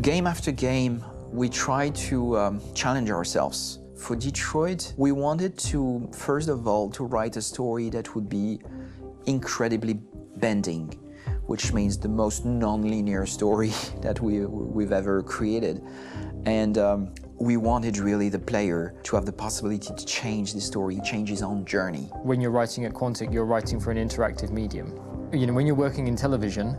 Game after game, we try to challenge ourselves. For Detroit, we wanted to, first of all, to write a story that would be incredibly bending, which means the most non-linear story that we've ever created. And we wanted really the player to have the possibility to change the story, change his own journey. When you're writing at Quantic, you're writing for an interactive medium. You know, when you're working in television,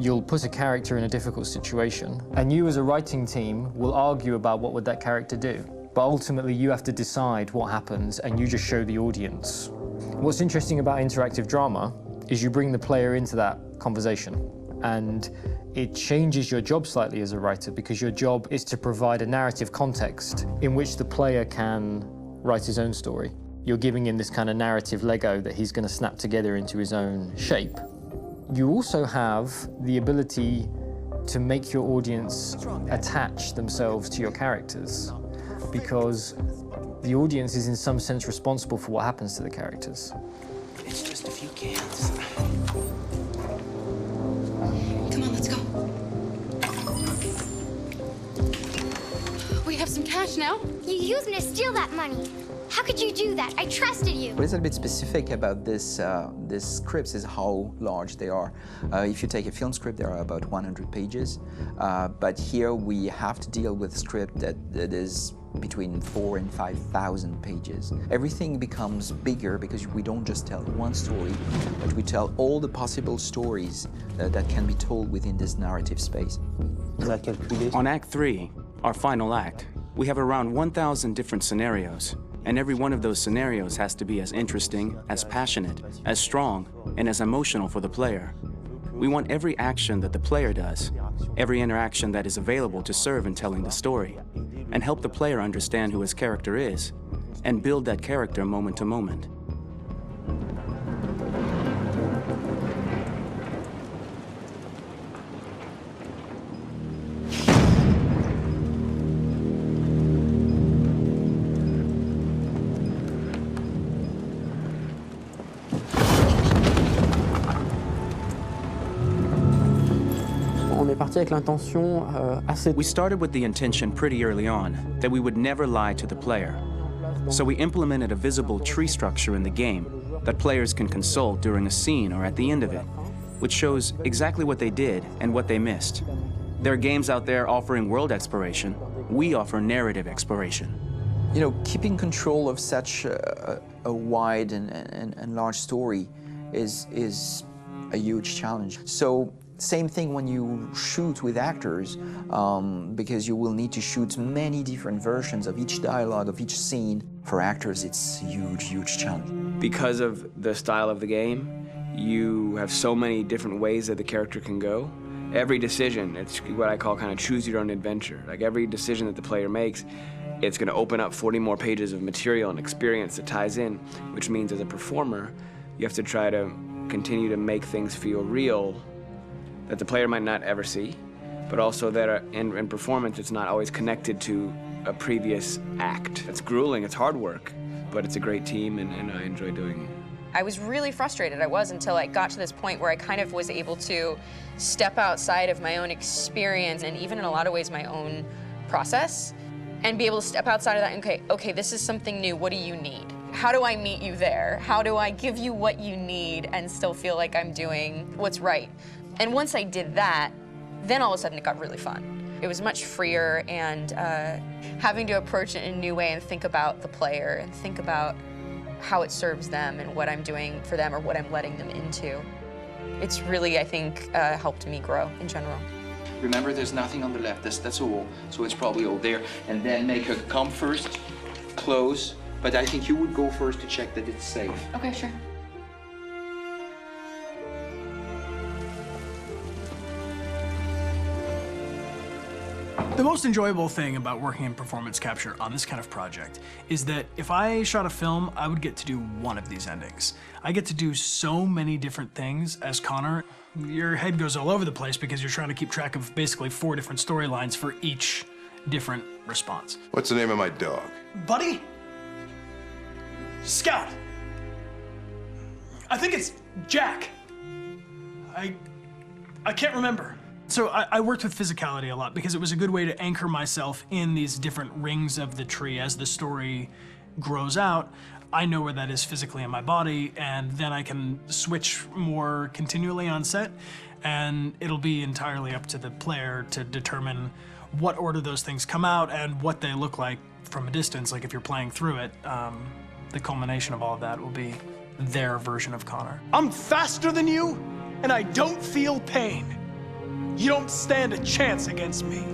you'll put a character in a difficult situation, and you as a writing team will argue about what would that character do. But ultimately, you have to decide what happens, and you just show the audience. What's interesting about interactive drama is you bring the player into that conversation, and it changes your job slightly as a writer, because your job is to provide a narrative context in which the player can write his own story. You're giving him this kind of narrative Lego that he's going to snap together into his own shape. You also have the ability to make your audience attach themselves to your characters, because the audience is in some sense responsible for what happens to the characters. It's just a few cans. Come on, let's go. We have some cash now. You used me to steal that money. How could you do that? I trusted you. What is a bit specific about these scripts is how large they are. If you take a film script, there are about 100 pages. But here we have to deal with a script that is between 4,000 and 5,000 pages. Everything becomes bigger because we don't just tell one story, but we tell all the possible stories that can be told within this narrative space. On Act 3, our final act, we have around 1,000 different scenarios. And every one of those scenarios has to be as interesting, as passionate, as strong, and as emotional for the player. We want every action that the player does, every interaction that is available to serve in telling the story, and help the player understand who his character is, and build that character moment to moment. We started with the intention pretty early on that we would never lie to the player. So we implemented a visible tree structure in the game that players can consult during a scene or at the end of it, which shows exactly what they did and what they missed. There are games out there offering world exploration. We offer narrative exploration. You know, keeping control of such a wide and large story is a huge challenge. So, same thing when you shoot with actors, because you will need to shoot many different versions of each dialogue, of each scene. For actors, it's a huge, huge challenge. Because of the style of the game, you have so many different ways that the character can go. Every decision, it's what I call kind of choose your own adventure. Like every decision that the player makes, it's going to open up 40 more pages of material and experience that ties in, which means as a performer, you have to try to continue to make things feel real that the player might not ever see, but also that in performance, it's not always connected to a previous act. It's grueling, it's hard work, but it's a great team, and I enjoy doing it. I was really frustrated. I was until I got to this point where I kind of was able to step outside of my own experience and even in a lot of ways my own process and be able to step outside of that and okay, this is something new. What do you need? How do I meet you there? How do I give you what you need and still feel like I'm doing what's right? And once I did that, then all of a sudden it got really fun. It was much freer, and having to approach it in a new way and think about the player and think about how it serves them and what I'm doing for them or what I'm letting them into. It's really, I think, helped me grow in general. Remember, there's nothing on the left. That's a wall, so it's probably all there. And then make her come first, close. But I think you would go first to check that it's safe. Okay, sure. The most enjoyable thing about working in performance capture on this kind of project is that if I shot a film, I would get to do one of these endings. I get to do so many different things as Connor. Your head goes all over the place because you're trying to keep track of basically 4 different storylines for each different response. What's the name of my dog? Buddy? Scout. I think it's Jack. I can't remember. So I worked with physicality a lot because it was a good way to anchor myself in these different rings of the tree as the story grows out. I know where that is physically in my body, and then I can switch more continually on set, and it'll be entirely up to the player to determine what order those things come out and what they look like from a distance. Like if you're playing through it, the culmination of all of that will be their version of Connor. I'm faster than you, and I don't feel pain. You don't stand a chance against me.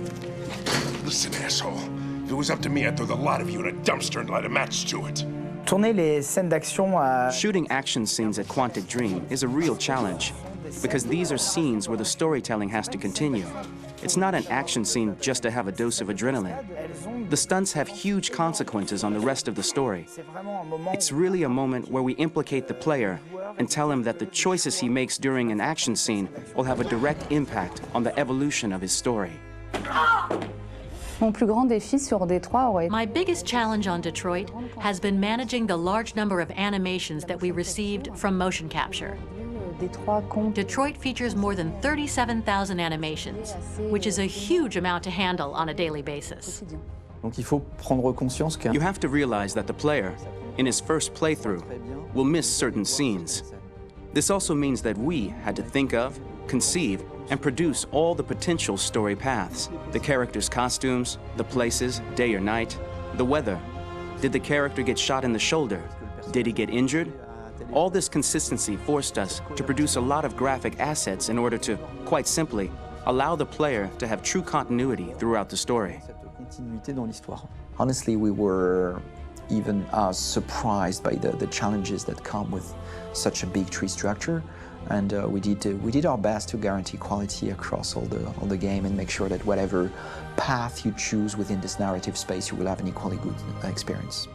Listen, asshole. If it was up to me, I'd throw the lot of you in a dumpster and light a match to it. Tourner les scènes d'action à... Shooting action scenes at Quantic Dream is a real challenge, because these are scenes where the storytelling has to continue. It's not an action scene just to have a dose of adrenaline. The stunts have huge consequences on the rest of the story. It's really a moment where we implicate the player and tell him that the choices he makes during an action scene will have a direct impact on the evolution of his story. Mon plus grand défi sur Détroit aurait... My biggest challenge on Detroit has been managing the large number of animations that we received from motion capture. Detroit features more than 37,000 animations, which is a huge amount to handle on a daily basis. Donc il faut prendre conscience que... You have to realize that the player, in his first playthrough, will miss certain scenes. This also means that we had to think of, conceive, and produce all the potential story paths. The characters' costumes, the places, day or night, the weather. Did the character get shot in the shoulder? Did he get injured? All this consistency forced us to produce a lot of graphic assets in order to, quite simply, allow the player to have true continuity throughout the story. Honestly, we were even surprised by the challenges that come with such a big tree structure. And we did our best to guarantee quality across all the game and make sure that whatever path you choose within this narrative space, you will have an equally good experience.